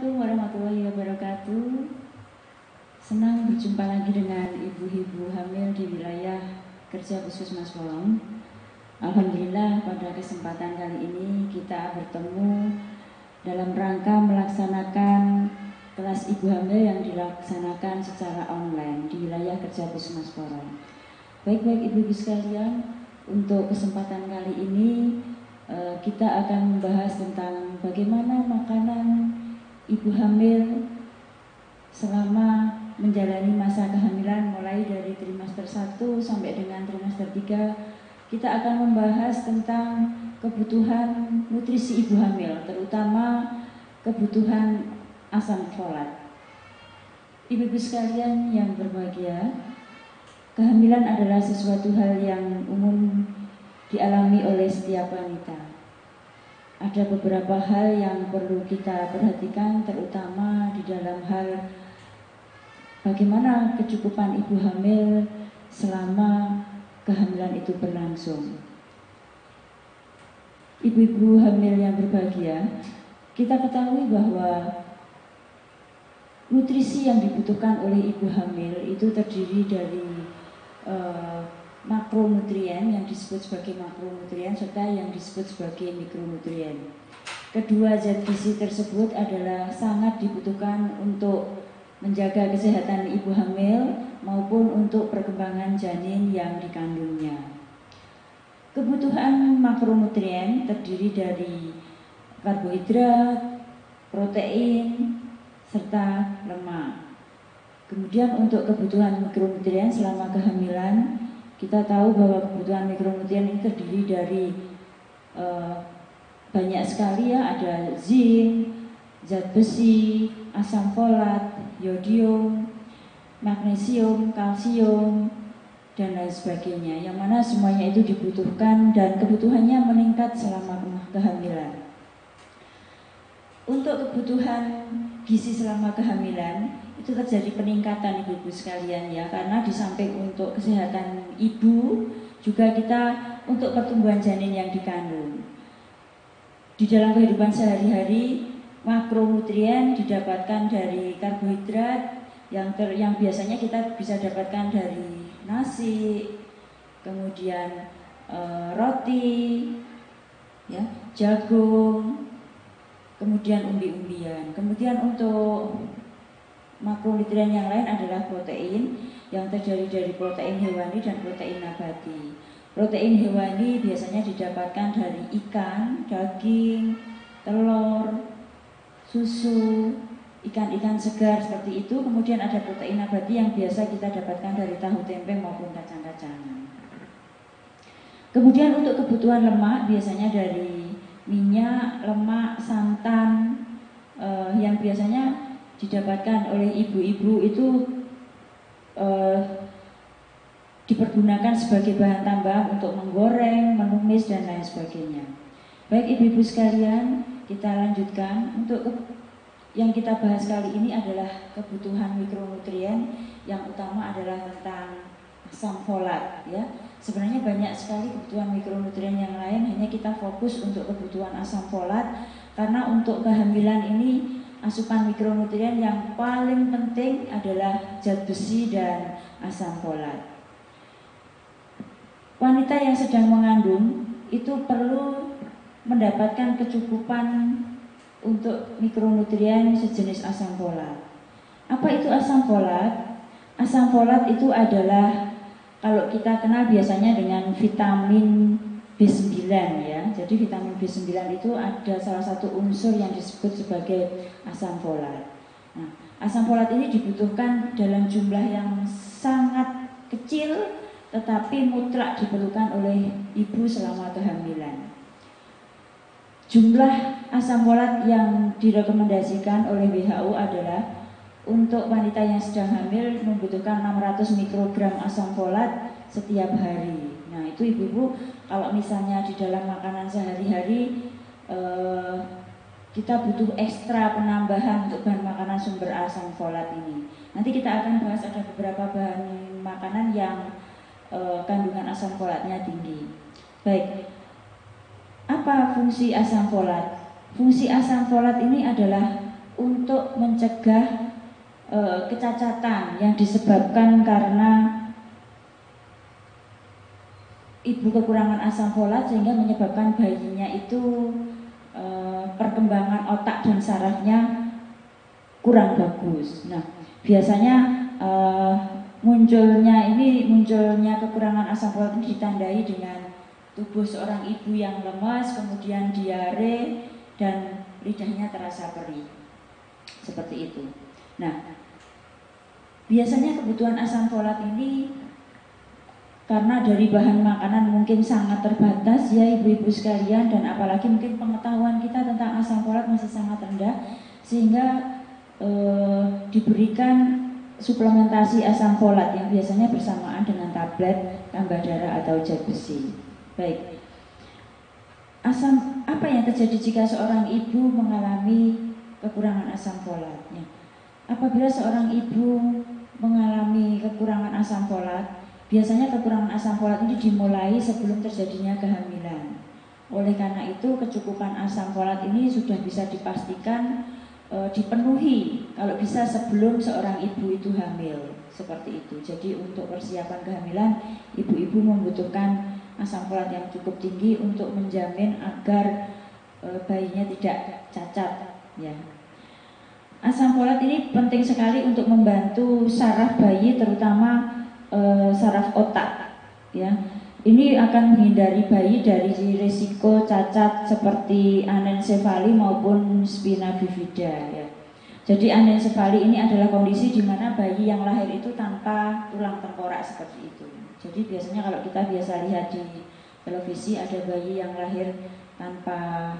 Assalamualaikum warahmatullahi wabarakatuh. Senang berjumpa lagi dengan ibu-ibu hamil di wilayah kerja Puskesmas Wolong. Alhamdulillah pada kesempatan kali ini kita bertemu dalam rangka melaksanakan kelas ibu hamil yang dilaksanakan secara online di wilayah kerja Puskesmas Wolong. Baik-baik ibu-ibu sekalian, untuk kesempatan kali ini kita akan membahas tentang bagaimana makanan ibu hamil selama menjalani masa kehamilan mulai dari trimester 1 sampai dengan trimester 3. Kita akan membahas tentang kebutuhan nutrisi ibu hamil, terutama kebutuhan asam folat. Ibu-ibu sekalian yang berbahagia, kehamilan adalah sesuatu hal yang umum dialami oleh setiap wanita. Ada beberapa hal yang perlu kita perhatikan, terutama di dalam hal bagaimana kecukupan ibu hamil selama kehamilan itu berlangsung. Ibu-ibu hamil yang berbahagia, kita ketahui bahwa nutrisi yang dibutuhkan oleh ibu hamil itu terdiri dari makronutrien yang disebut sebagai makronutrien serta yang disebut sebagai mikronutrien. Kedua zat gizi tersebut adalah sangat dibutuhkan untuk menjaga kesehatan ibu hamil maupun untuk perkembangan janin yang dikandungnya. Kebutuhan makronutrien terdiri dari karbohidrat, protein, serta lemak. Kemudian untuk kebutuhan mikronutrien selama kehamilan, kita tahu bahwa kebutuhan mikronutrien ini terdiri dari banyak sekali ya, ada zinc, zat besi, asam folat, yodium, magnesium, kalsium, dan lain sebagainya, yang mana semuanya itu dibutuhkan dan kebutuhannya meningkat selama kehamilan. Untuk kebutuhan gizi selama kehamilan itu terjadi peningkatan ibu-ibu sekalian ya, karena di samping untuk kesehatan ibu juga kita untuk pertumbuhan janin yang dikandung. Di dalam kehidupan sehari-hari, makronutrien didapatkan dari karbohidrat yang biasanya kita bisa dapatkan dari nasi, kemudian roti, ya, jagung, kemudian umbi-umbian. Kemudian untuk makronutrien yang lain adalah protein yang terdiri dari protein hewani dan protein nabati. Protein hewani biasanya didapatkan dari ikan, daging, telur, susu, ikan-ikan segar seperti itu. Kemudian ada protein nabati yang biasa kita dapatkan dari tahu tempe maupun kacang-kacangan. Kemudian untuk kebutuhan lemak biasanya dari minyak, lemak, santan yang biasanya didapatkan oleh ibu-ibu itu dipergunakan sebagai bahan tambahan untuk menggoreng, menumis, dan lain sebagainya. Baik ibu-ibu sekalian, kita lanjutkan. Untuk yang kita bahas kali ini adalah kebutuhan mikronutrien, yang utama adalah tentang asam folat ya. Sebenarnya banyak sekali kebutuhan mikronutrien yang lain, hanya kita fokus untuk kebutuhan asam folat karena untuk kehamilan ini asupan mikronutrien yang paling penting adalah zat besi dan asam folat. Wanita yang sedang mengandung itu perlu mendapatkan kecukupan untuk mikronutrien sejenis asam folat. Apa itu asam folat? Asam folat itu adalah, kalau kita kenal biasanya dengan vitamin B9 ya. Jadi vitamin B9 itu ada salah satu unsur yang disebut sebagai asam folat. Nah, asam folat ini dibutuhkan dalam jumlah yang sangat kecil tetapi mutlak diperlukan oleh ibu selama kehamilan. Jumlah asam folat yang direkomendasikan oleh WHO adalah untuk wanita yang sedang hamil membutuhkan 600 mikrogram asam folat setiap hari. Nah itu ibu-ibu, kalau misalnya di dalam makanan sehari-hari kita butuh ekstra penambahan untuk bahan makanan sumber asam folat ini. Nanti kita akan bahas ada beberapa bahan makanan yang kandungan asam folatnya tinggi. Baik, apa fungsi asam folat? Fungsi asam folat ini adalah untuk mencegah kecacatan yang disebabkan karena ibu kekurangan asam folat sehingga menyebabkan bayinya itu perkembangan otak dan sarafnya kurang bagus. Nah, biasanya munculnya kekurangan asam folat ini ditandai dengan tubuh seorang ibu yang lemas, kemudian diare dan lidahnya terasa perih. Seperti itu. Nah, biasanya kebutuhan asam folat ini karena dari bahan makanan mungkin sangat terbatas ya ibu-ibu sekalian, dan apalagi mungkin pengetahuan kita tentang asam folat masih sangat rendah, sehingga diberikan suplementasi asam folat yang biasanya bersamaan dengan tablet tambah darah atau zat besi. Baik, apa yang terjadi jika seorang ibu mengalami kekurangan asam folatnya? Apabila seorang ibu mengalami kekurangan asam folat, biasanya kekurangan asam folat ini dimulai sebelum terjadinya kehamilan. Oleh karena itu, kecukupan asam folat ini sudah bisa dipastikan dipenuhi kalau bisa sebelum seorang ibu itu hamil, seperti itu. Jadi untuk persiapan kehamilan, ibu-ibu membutuhkan asam folat yang cukup tinggi untuk menjamin agar bayinya tidak cacat, ya. Asam folat ini penting sekali untuk membantu saraf bayi, terutama saraf otak, ya. Ini akan menghindari bayi dari risiko cacat seperti anencefali maupun spina bifida, ya. Jadi anencefali ini adalah kondisi di mana bayi yang lahir itu tanpa tulang tengkorak, seperti itu. Jadi biasanya kalau kita biasa lihat di televisi ada bayi yang lahir tanpa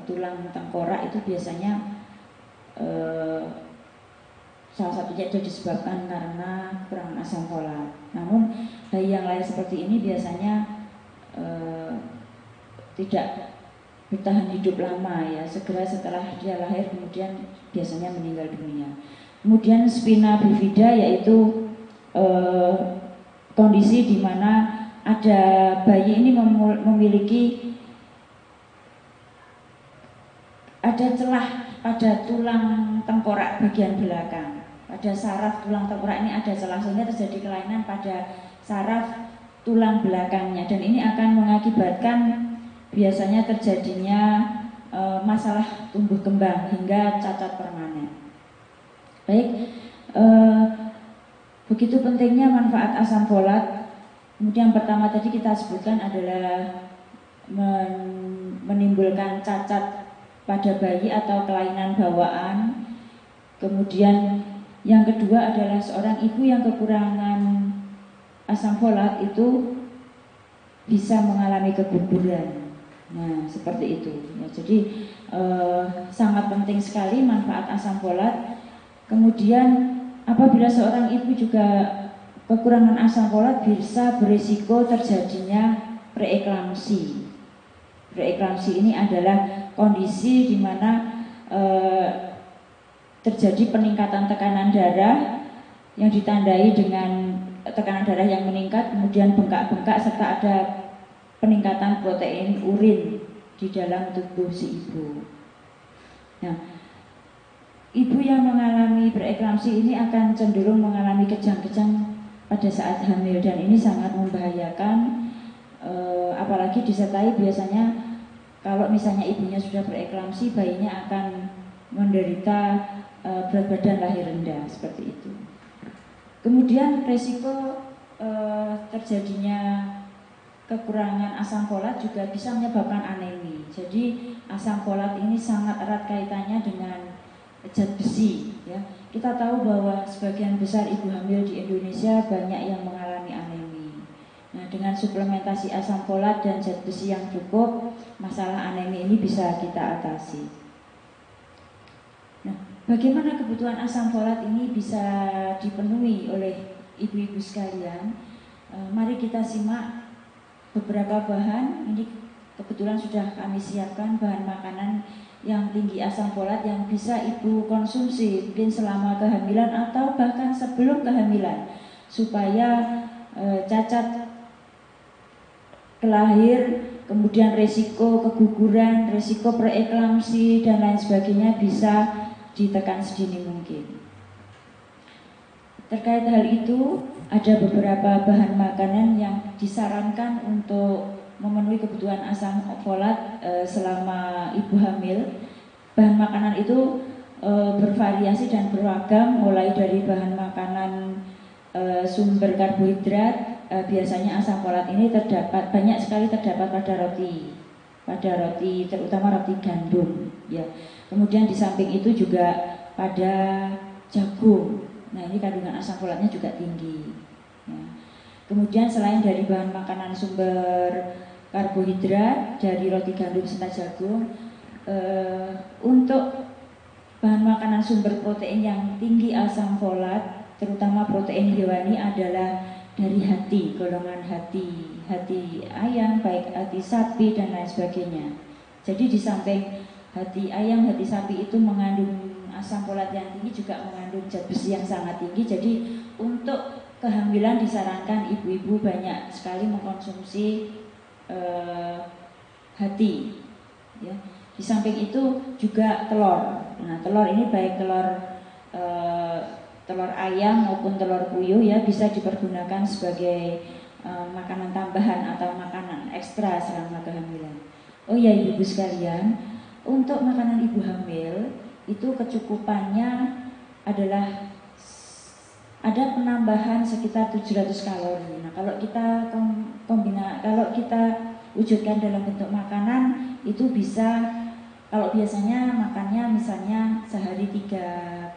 tulang tengkorak, itu biasanya salah satunya itu disebabkan karena kurang asam folat. Namun bayi yang lahir seperti ini biasanya tidak bertahan hidup lama, ya. Segera setelah dia lahir kemudian biasanya meninggal dunia. Kemudian spina bifida, yaitu kondisi di mana ada bayi ini memiliki ada celah pada tulang tengkorak bagian belakang. Pada saraf tulang tengkorak ini ada celah, sehingga terjadi kelainan pada saraf tulang belakangnya, dan ini akan mengakibatkan biasanya terjadinya masalah tumbuh kembang hingga cacat permanen. Baik, begitu pentingnya manfaat asam folat. Kemudian pertama tadi kita sebutkan adalah menimbulkan cacat pada bayi atau kelainan bawaan. Kemudian yang kedua adalah seorang ibu yang kekurangan asam folat itu bisa mengalami keguguran. Nah, seperti itu. Ya, jadi sangat penting sekali manfaat asam folat. Kemudian apabila seorang ibu juga kekurangan asam folat, bisa berisiko terjadinya preeklamsi. Preeklamsi ini adalah kondisi di mana terjadi peningkatan tekanan darah yang ditandai dengan tekanan darah yang meningkat, kemudian bengkak-bengkak, serta ada peningkatan protein urin di dalam tubuh si ibu. Nah, ibu yang mengalami preeklamsi ini akan cenderung mengalami kejang-kejang pada saat hamil, dan ini sangat membahayakan, apalagi disertai biasanya kalau misalnya ibunya sudah preeklamsi, bayinya akan menderita berat badan lahir rendah, seperti itu. Kemudian resiko terjadinya kekurangan asam folat juga bisa menyebabkan anemi. Jadi asam folat ini sangat erat kaitannya dengan zat besi, ya. Kita tahu bahwa sebagian besar ibu hamil di Indonesia banyak yang mengalami anemi. Nah, dengan suplementasi asam folat dan zat besi yang cukup, masalah anemi ini bisa kita atasi. Nah, bagaimana kebutuhan asam folat ini bisa dipenuhi oleh ibu-ibu sekalian? Mari kita simak beberapa bahan. Ini kebetulan sudah kami siapkan bahan makanan yang tinggi asam folat yang bisa ibu konsumsi mungkin selama kehamilan atau bahkan sebelum kehamilan, supaya cacat kelahir, kemudian resiko keguguran, resiko preeklamsi dan lain sebagainya bisa ditekan sedini mungkin. Terkait hal itu, ada beberapa bahan makanan yang disarankan untuk memenuhi kebutuhan asam folat selama ibu hamil. Bahan makanan itu bervariasi dan beragam, mulai dari bahan makanan sumber karbohidrat. Biasanya asam folat ini banyak sekali terdapat pada roti terutama roti gandum, ya. Kemudian di samping itu juga pada jagung. Nah, ini kandungan asam folatnya juga tinggi, ya. Kemudian selain dari bahan makanan sumber karbohidrat dari roti gandum serta jagung, untuk bahan makanan sumber protein yang tinggi asam folat, terutama protein hewani, adalah dari hati, golongan hati ayam, baik hati sapi dan lain sebagainya. Jadi di samping hati ayam, hati sapi itu mengandung asam folat yang tinggi, juga mengandung zat besi yang sangat tinggi. Jadi untuk kehamilan disarankan ibu-ibu banyak sekali mengkonsumsi hati, ya. Di samping itu juga telur. Nah, telur ini baik telur ayam maupun telur puyuh, ya, bisa dipergunakan sebagai makanan tambahan atau makanan ekstra selama kehamilan. Oh ya, ibu-ibu sekalian, untuk makanan ibu hamil itu kecukupannya adalah ada penambahan sekitar 700 kalori. Nah, kalau kita kalau kita wujudkan dalam bentuk makanan, itu bisa, kalau biasanya makannya misalnya sehari 3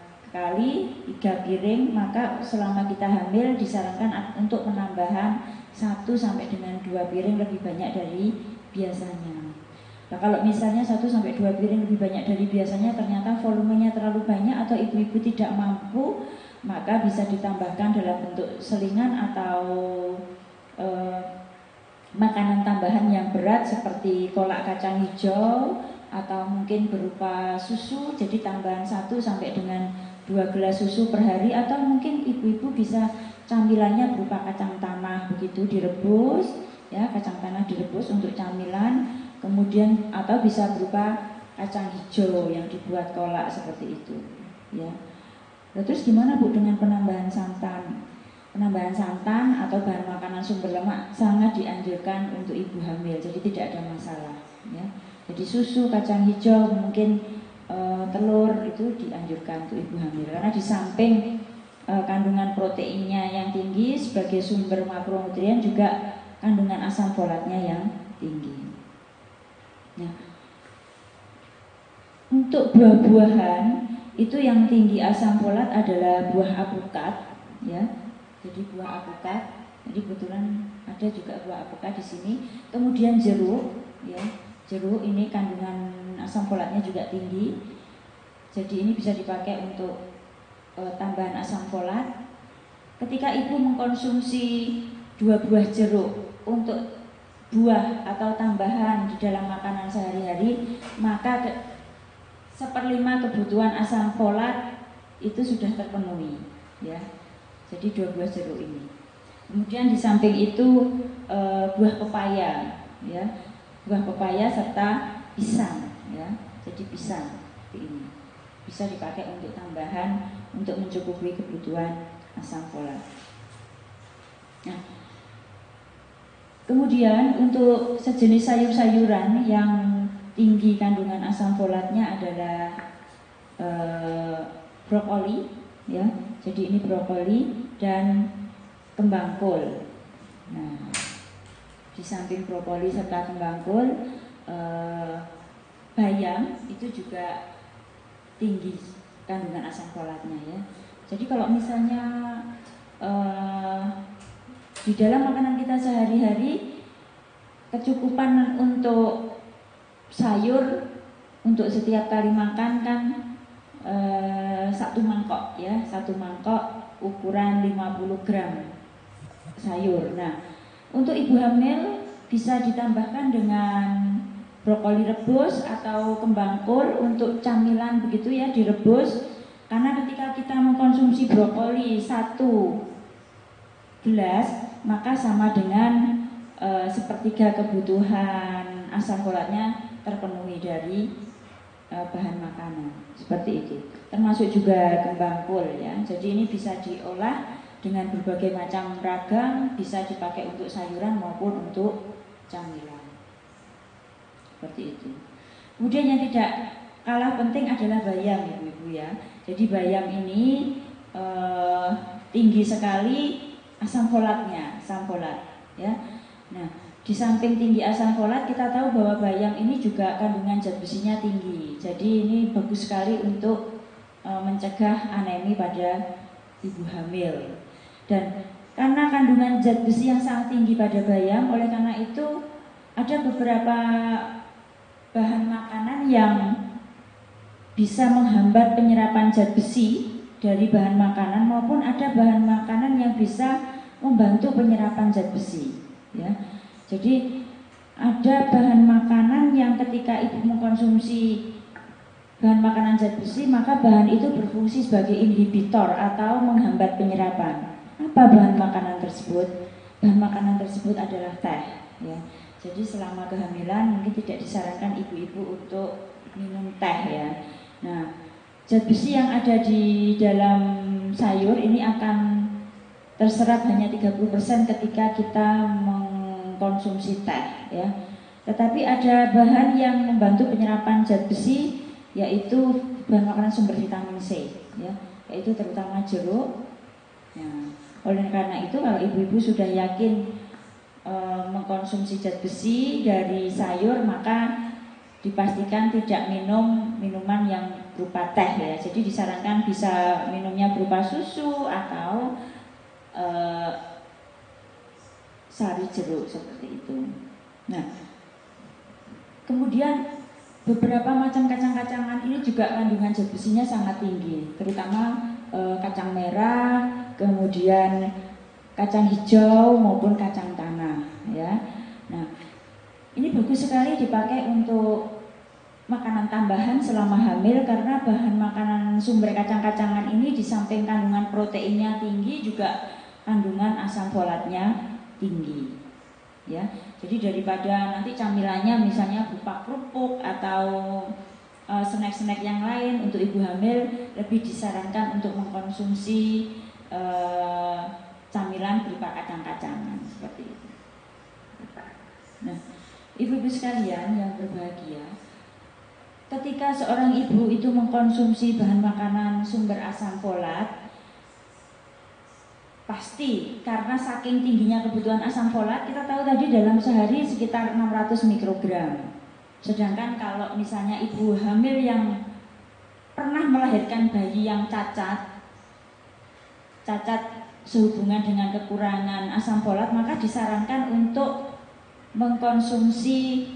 piring, maka selama kita hamil disarankan untuk penambahan 1 sampai dengan 2 piring lebih banyak dari biasanya. Nah, kalau misalnya 1 sampai 2 piring lebih banyak dari biasanya ternyata volumenya terlalu banyak atau ibu-ibu tidak mampu, maka bisa ditambahkan dalam bentuk selingan atau makanan tambahan yang berat seperti kolak kacang hijau, atau mungkin berupa susu, jadi tambahan 1 sampai dengan 2 gelas susu per hari, atau mungkin ibu-ibu bisa camilannya berupa kacang tanah begitu direbus, ya, kacang tanah direbus untuk camilan, kemudian atau bisa berupa kacang hijau yang dibuat kolak seperti itu, ya. Nah, terus gimana Bu dengan penambahan santan? Penambahan santan atau bahan makanan sumber lemak sangat dianjurkan untuk ibu hamil, jadi tidak ada masalah, ya. Jadi susu, kacang hijau, mungkin telur itu dianjurkan untuk ibu hamil, karena di samping kandungan proteinnya yang tinggi sebagai sumber makronutrien, juga kandungan asam folatnya yang tinggi. Nah, untuk buah-buahan itu yang tinggi asam folat adalah buah apukat, ya. Jadi buah apukat, jadi kebetulan ada juga buah apukat di sini. Kemudian jeruk, ya. Jeruk ini kandungan asam folatnya juga tinggi. Jadi ini bisa dipakai untuk tambahan asam folat. Ketika ibu mengkonsumsi 2 buah jeruk untuk buah atau tambahan di dalam makanan sehari-hari, maka 1/5 kebutuhan asam folat itu sudah terpenuhi, ya. Jadi 2 buah jeruk ini. Kemudian di samping itu buah pepaya, ya, buah pepaya serta pisang, ya. Jadi pisang seperti ini bisa dipakai untuk tambahan untuk mencukupi kebutuhan asam folat. Nah, kemudian untuk sejenis sayur-sayuran yang tinggi kandungan asam folatnya adalah brokoli, ya. Jadi ini brokoli dan kembang kol. Nah, di samping brokoli serta kembang kol, bayam itu juga tinggi kandungan asam folatnya, ya. Jadi kalau misalnya di dalam makanan kita sehari-hari kecukupan untuk sayur untuk setiap kali makan kan 1 mangkok, ya, 1 mangkok ukuran 50 gram sayur. Nah, untuk ibu hamil bisa ditambahkan dengan brokoli rebus atau kembang kol untuk camilan begitu, ya, direbus. Karena ketika kita mengkonsumsi brokoli 1 gelas, maka sama dengan 1/3 kebutuhan asam folatnya terpenuhi dari bahan makanan seperti itu. Termasuk juga kembang kol ya. Jadi ini bisa diolah dengan berbagai macam ragam, bisa dipakai untuk sayuran maupun untuk camilan. Seperti itu. Kemudian yang tidak kalah penting adalah bayam, ibu-ibu ya. Jadi bayam ini tinggi sekali asam folatnya, asam folat ya. Nah, di samping tinggi asam folat, kita tahu bahwa bayam ini juga kandungan zat besinya tinggi. Jadi ini bagus sekali untuk mencegah anemi pada ibu hamil. Dan karena kandungan zat besi yang sangat tinggi pada bayam, oleh karena itu ada beberapa bahan makanan yang bisa menghambat penyerapan zat besi dari bahan makanan, maupun ada bahan makanan yang bisa membantu penyerapan zat besi ya. Jadi ada bahan makanan yang ketika ibu mengkonsumsi bahan makanan zat besi, maka bahan itu berfungsi sebagai inhibitor atau menghambat penyerapan. Apa bahan makanan tersebut? Bahan makanan tersebut adalah teh ya. Jadi selama kehamilan mungkin tidak disarankan ibu-ibu untuk minum teh ya. Nah, zat besi yang ada di dalam sayur ini akan terserap hanya 30% ketika kita mengkonsumsi teh ya. Tetapi ada bahan yang membantu penyerapan zat besi, yaitu bahan makanan sumber vitamin C ya, yaitu terutama jeruk. Nah, oleh karena itu kalau ibu-ibu sudah yakin mengkonsumsi zat besi dari sayur, maka dipastikan tidak minum minuman yang berupa teh ya. Jadi disarankan bisa minumnya berupa susu atau sari jeruk seperti itu. Nah, kemudian beberapa macam kacang-kacangan ini juga kandungan zat besinya sangat tinggi, terutama kacang merah, kemudian kacang hijau maupun kacang tanah ya. Nah, ini bagus sekali dipakai untuk makanan tambahan selama hamil, karena bahan makanan sumber kacang-kacangan ini di samping kandungan proteinnya tinggi, juga kandungan asam folatnya tinggi ya. Jadi daripada nanti camilannya misalnya berupa kerupuk atau snack-snack yang lain, untuk ibu hamil lebih disarankan untuk mengkonsumsi camilan berupa kacang-kacangan seperti itu. Nah, ibu-ibu sekalian yang berbahagia, ketika seorang ibu itu mengkonsumsi bahan makanan sumber asam folat, pasti karena saking tingginya kebutuhan asam folat, kita tahu tadi dalam sehari sekitar 600 mikrogram. Sedangkan kalau misalnya ibu hamil yang pernah melahirkan bayi yang cacat sehubungan dengan kekurangan asam folat, maka disarankan untuk mengkonsumsi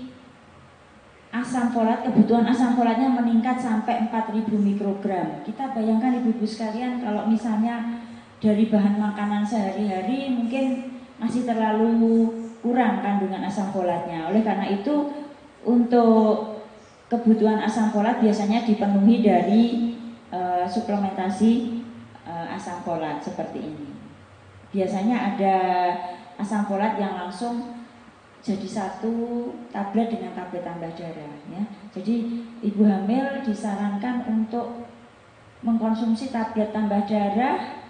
asam folat, kebutuhan asam folatnya meningkat sampai 4000 mikrogram. Kita bayangkan ibu-ibu sekalian, kalau misalnya dari bahan makanan sehari-hari mungkin masih terlalu kurang kandungan asam folatnya. Oleh karena itu, untuk kebutuhan asam folat biasanya dipenuhi dari suplementasi asam folat seperti ini. Biasanya ada asam folat yang langsung jadi satu tablet dengan tablet tambah darah ya. Jadi ibu hamil disarankan untuk mengkonsumsi tablet tambah darah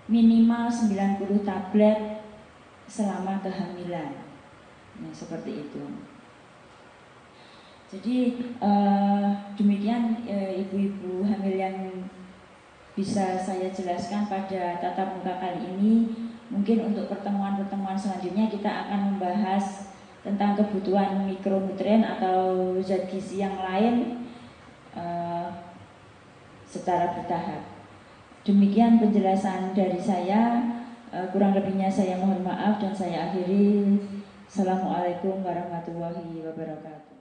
minimal 90 tablet selama kehamilan. Nah, seperti itu. Jadi demikian ibu-ibu hamil yang bisa saya jelaskan pada tatap muka kali ini. Mungkin untuk pertemuan-pertemuan selanjutnya kita akan membahas tentang kebutuhan mikronutrien atau zat gizi yang lain secara bertahap. Demikian penjelasan dari saya, kurang lebihnya saya mohon maaf dan saya akhiri. Assalamualaikum warahmatullahi wabarakatuh.